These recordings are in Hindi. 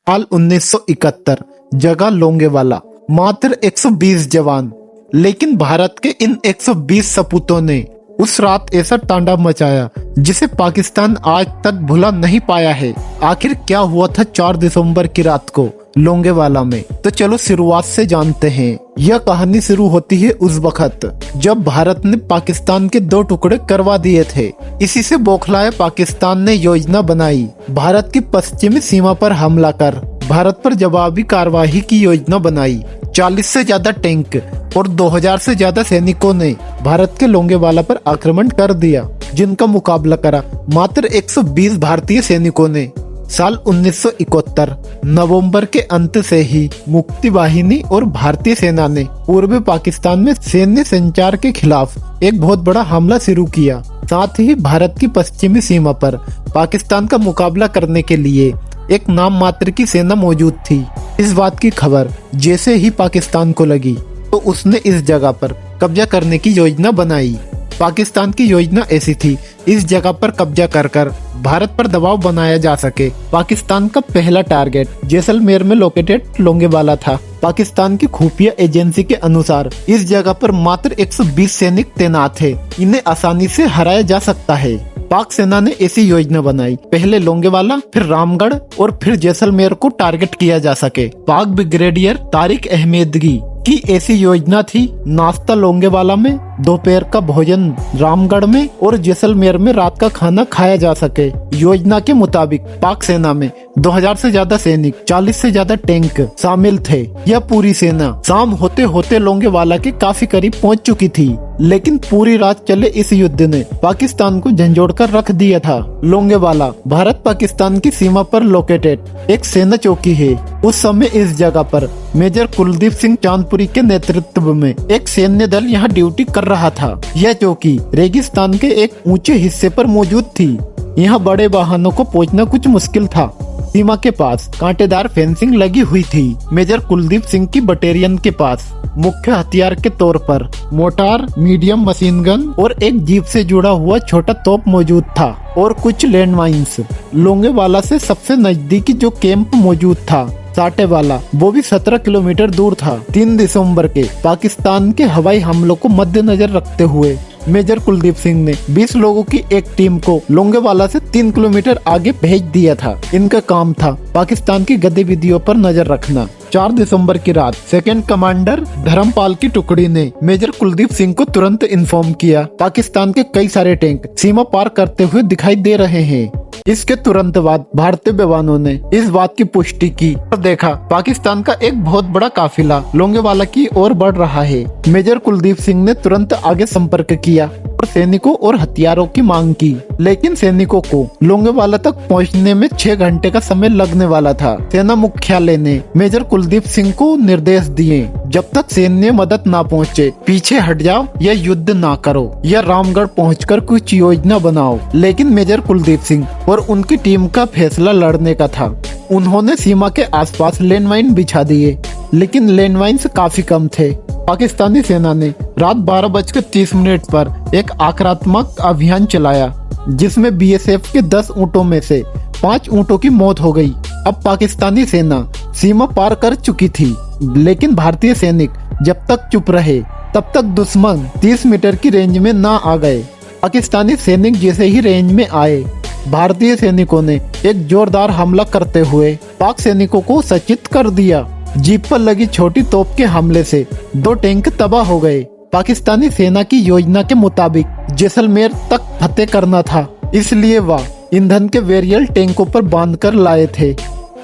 साल 1971, जगह लोंगेवाला। मात्र 120 जवान, लेकिन भारत के इन 120 सपूतों ने उस रात ऐसा तांडव मचाया जिसे पाकिस्तान आज तक भुला नहीं पाया है। आखिर क्या हुआ था 4 दिसंबर की रात को लोंगेवाला में? तो चलो शुरुआत से जानते हैं। यह कहानी शुरू होती है उस वक्त जब भारत ने पाकिस्तान के 2 टुकड़े करवा दिए थे। इसी से बौखलाए पाकिस्तान ने योजना बनाई भारत की पश्चिमी सीमा पर हमला कर भारत पर जवाबी कार्रवाई की योजना बनाई। 40 से ज्यादा टैंक और 2000 से ज्यादा सैनिकों ने भारत के लोंगेवाला पर आक्रमण कर दिया, जिनका मुकाबला करा मात्र 120 भारतीय सैनिकों ने। साल 1971 नवंबर के अंत से ही मुक्ति वाहिनी और भारतीय सेना ने पूर्वी पाकिस्तान में सैन्य संचार के खिलाफ एक बहुत बड़ा हमला शुरू किया। साथ ही भारत की पश्चिमी सीमा पर पाकिस्तान का मुकाबला करने के लिए एक नाम मात्र की सेना मौजूद थी। इस बात की खबर जैसे ही पाकिस्तान को लगी तो उसने इस जगह पर कब्जा करने की योजना बनाई। पाकिस्तान की योजना ऐसी थी, इस जगह पर कब्जा कर भारत पर दबाव बनाया जा सके। पाकिस्तान का पहला टारगेट जैसलमेर में लोकेटेड लोंगेवाला था। पाकिस्तान की खुफिया एजेंसी के अनुसार इस जगह पर मात्र 120 सैनिक तैनात है, इन्हें आसानी से हराया जा सकता है। पाक सेना ने ऐसी योजना बनाई, पहले लोंगेवाला, फिर रामगढ़ और फिर जैसलमेर को टारगेट किया जा सके। पाक ब्रिगेडियर तारिक अहमदगी की ऐसी योजना थी, नाश्ता लोंगेवाला में, दोपहर का भोजन रामगढ़ में और जैसलमेर में रात का खाना खाया जा सके। योजना के मुताबिक पाक सेना में 2000 से ज्यादा सैनिक, 40 से ज्यादा टैंक शामिल थे। यह पूरी सेना शाम होते होते लोंगेवाला के काफी करीब पहुंच चुकी थी, लेकिन पूरी रात चले इस युद्ध ने पाकिस्तान को झंझोड़ कर रख दिया था। लोंगेवाला भारत पाकिस्तान की सीमा पर लोकेटेड एक सेना चौकी है। उस समय इस जगह पर मेजर कुलदीप सिंह चांदपुरी के नेतृत्व में एक सैन्य दल यहाँ ड्यूटी कर रहा था। यह चौकी रेगिस्तान के एक ऊंचे हिस्से पर मौजूद थी। यहाँ बड़े वाहनों को पहुँचना कुछ मुश्किल था। सीमा के पास कांटेदार फेंसिंग लगी हुई थी। मेजर कुलदीप सिंह की बटालियन के पास मुख्य हथियार के तौर पर मोटार, मीडियम मशीन गन और एक जीप से जुड़ा हुआ छोटा तोप मौजूद था और कुछ लैंड माइंस। लोंगेवाला से सबसे नजदीकी जो कैंप मौजूद था साटेवाला, वो भी 17 किलोमीटर दूर था। 3 दिसंबर के पाकिस्तान के हवाई हमलों को मद्देनजर रखते हुए मेजर कुलदीप सिंह ने 20 लोगों की एक टीम को लोंगेवाला से 3 किलोमीटर आगे भेज दिया था। इनका काम था पाकिस्तान की गतिविधियों पर नजर रखना। 4 दिसंबर की रात सेकंड कमांडर धर्मपाल की टुकड़ी ने मेजर कुलदीप सिंह को तुरंत इन्फॉर्म किया, पाकिस्तान के कई सारे टैंक सीमा पार करते हुए दिखाई दे रहे हैं। इसके तुरंत बाद भारतीय जवानों ने इस बात की पुष्टि की और देखा पाकिस्तान का एक बहुत बड़ा काफिला लोंगेवाला की ओर बढ़ रहा है। मेजर कुलदीप सिंह ने तुरंत आगे संपर्क किया और सैनिकों और हथियारों की मांग की, लेकिन सैनिकों को लोंगेवाला तक पहुंचने में 6 घंटे का समय लगने वाला था। सेना मुख्यालय ने मेजर कुलदीप सिंह को निर्देश दिए, जब तक सैन्य मदद ना पहुंचे पीछे हट जाओ या युद्ध ना करो या रामगढ़ पहुंचकर कुछ योजना बनाओ। लेकिन मेजर कुलदीप सिंह और उनकी टीम का फैसला लड़ने का था। उन्होंने सीमा के आसपास लैंडमाइन बिछा दिए, लेकिन लैंडमाइंस काफी कम थे। पाकिस्तानी सेना ने रात 12:30 पर एक आक्रामक अभियान चलाया, जिसमें बीएसएफ के 10 ऊँटों में से 5 ऊँटों की मौत हो गई। अब पाकिस्तानी सेना सीमा पार कर चुकी थी, लेकिन भारतीय सैनिक जब तक चुप रहे तब तक दुश्मन 30 मीटर की रेंज में ना आ गए। पाकिस्तानी सैनिक जैसे ही रेंज में आए, भारतीय सैनिकों ने एक जोरदार हमला करते हुए पाक सैनिकों को सचेत कर दिया। जीप पर लगी छोटी तोप के हमले से 2 टैंक तबाह हो गए। पाकिस्तानी सेना की योजना के मुताबिक जैसलमेर तक फतेह करना था, इसलिए वह ईंधन के बैरियर टैंकों पर बांधकर लाए थे,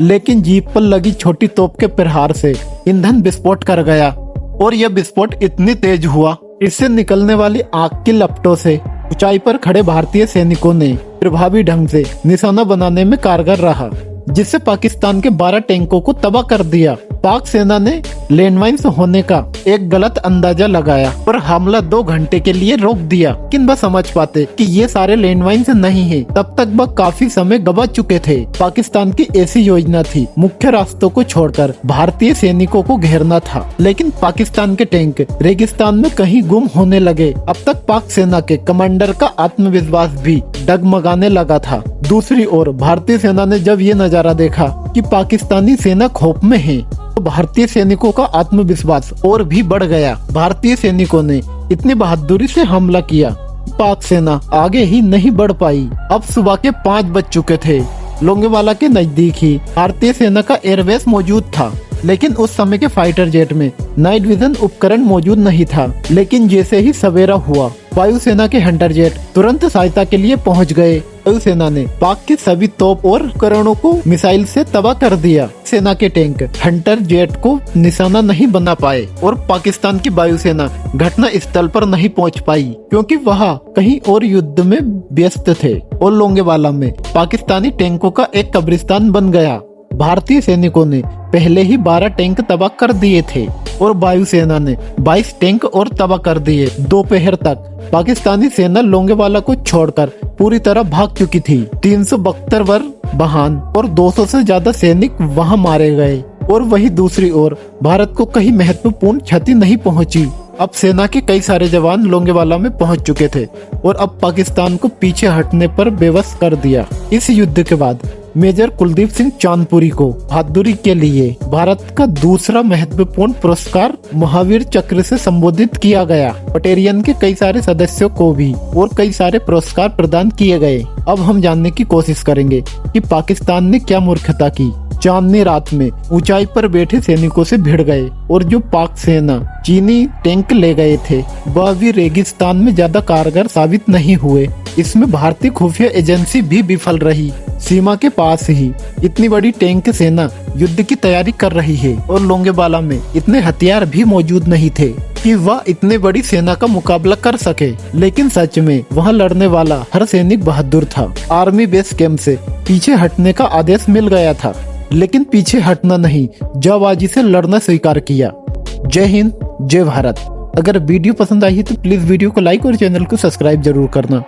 लेकिन जीप पर लगी छोटी तोप के प्रहार से ईंधन विस्फोट कर गया और यह विस्फोट इतनी तेज हुआ, इससे निकलने वाली आग की लपटों से ऊंचाई पर खड़े भारतीय सैनिकों ने प्रभावी ढंग से निशाना बनाने में कारगर रहा, जिससे पाकिस्तान के 12 टैंकों को तबाह कर दिया। पाक सेना ने लैंडमाइंस होने का एक गलत अंदाजा लगाया और हमला 2 घंटे के लिए रोक दिया। लेकिन वह समझ पाते कि ये सारे लैंडमाइंस नहीं है, तब तक वह काफी समय गवा चुके थे। पाकिस्तान की ऐसी योजना थी, मुख्य रास्तों को छोड़कर भारतीय सैनिकों को घेरना था, लेकिन पाकिस्तान के टैंक रेगिस्तान में कहीं गुम होने लगे। अब तक पाक सेना के कमांडर का आत्मविश्वास भी डगमगाने लगा था। दूसरी ओर भारतीय सेना ने जब ये नजारा देखा कि पाकिस्तानी सेना खौफ में है, तो भारतीय सैनिकों का आत्मविश्वास और भी बढ़ गया। भारतीय सैनिकों ने इतनी बहादुरी से हमला किया, पाक सेना आगे ही नहीं बढ़ पाई। अब सुबह के 5 बज चुके थे। लोंगेवाला के नजदीक ही भारतीय सेना का एयरबेस मौजूद था, लेकिन उस समय के फाइटर जेट में नाइट विजन उपकरण मौजूद नहीं था। लेकिन जैसे ही सवेरा हुआ, वायुसेना के हंटर जेट तुरंत सहायता के लिए पहुंच गए। वायुसेना ने पाक के सभी तोप और उपकरणों को मिसाइल से तबाह कर दिया। सेना के टैंक हंटर जेट को निशाना नहीं बना पाए और पाकिस्तान की वायुसेना घटना स्थल पर नहीं पहुंच पाई, क्योंकि वह कहीं और युद्ध में व्यस्त थे और लोंगेवाला में पाकिस्तानी टैंकों का एक कब्रिस्तान बन गया। भारतीय सैनिकों ने पहले ही 12 टैंक तबाह कर दिए थे और वायुसेना ने 22 टैंक और तबाह कर दिए। दोपहर तक पाकिस्तानी सेना लोंगेवाला को छोड़कर पूरी तरह भाग चुकी थी। 372 वाहन और 200 से ज्यादा सैनिक वहां मारे गए और वही दूसरी ओर भारत को कहीं महत्वपूर्ण क्षति नहीं पहुंची। अब सेना के कई सारे जवान लोंगेवाला में पहुंच चुके थे और अब पाकिस्तान को पीछे हटने पर बेबस कर दिया। इस युद्ध के बाद मेजर कुलदीप सिंह चांदपुरी को बहादुरी के लिए भारत का दूसरा महत्वपूर्ण पुरस्कार महावीर चक्र से संबोधित किया गया। बटालियन के कई सारे सदस्यों को भी और कई सारे पुरस्कार प्रदान किए गए। अब हम जानने की कोशिश करेंगे कि पाकिस्तान ने क्या मूर्खता की। चांदनी रात में ऊंचाई पर बैठे सैनिकों से भिड़ गए और जो पाक सेना चीनी टैंक ले गए थे, वह भी रेगिस्तान में ज्यादा कारगर साबित नहीं हुए। इसमें भारतीय खुफिया एजेंसी भी विफल रही। सीमा के पास ही इतनी बड़ी टैंक सेना युद्ध की तैयारी कर रही है और लोंगेवाला में इतने हथियार भी मौजूद नहीं थे कि वह इतने बड़ी सेना का मुकाबला कर सके। लेकिन सच में वहां लड़ने वाला हर सैनिक बहादुर था। आर्मी बेस कैंप से पीछे हटने का आदेश मिल गया था, लेकिन पीछे हटना नहीं, जाबाजी से लड़ना स्वीकार किया। जय हिंद, जय भारत। अगर वीडियो पसंद आई है तो प्लीज वीडियो को लाइक और चैनल को सब्सक्राइब जरूर करना।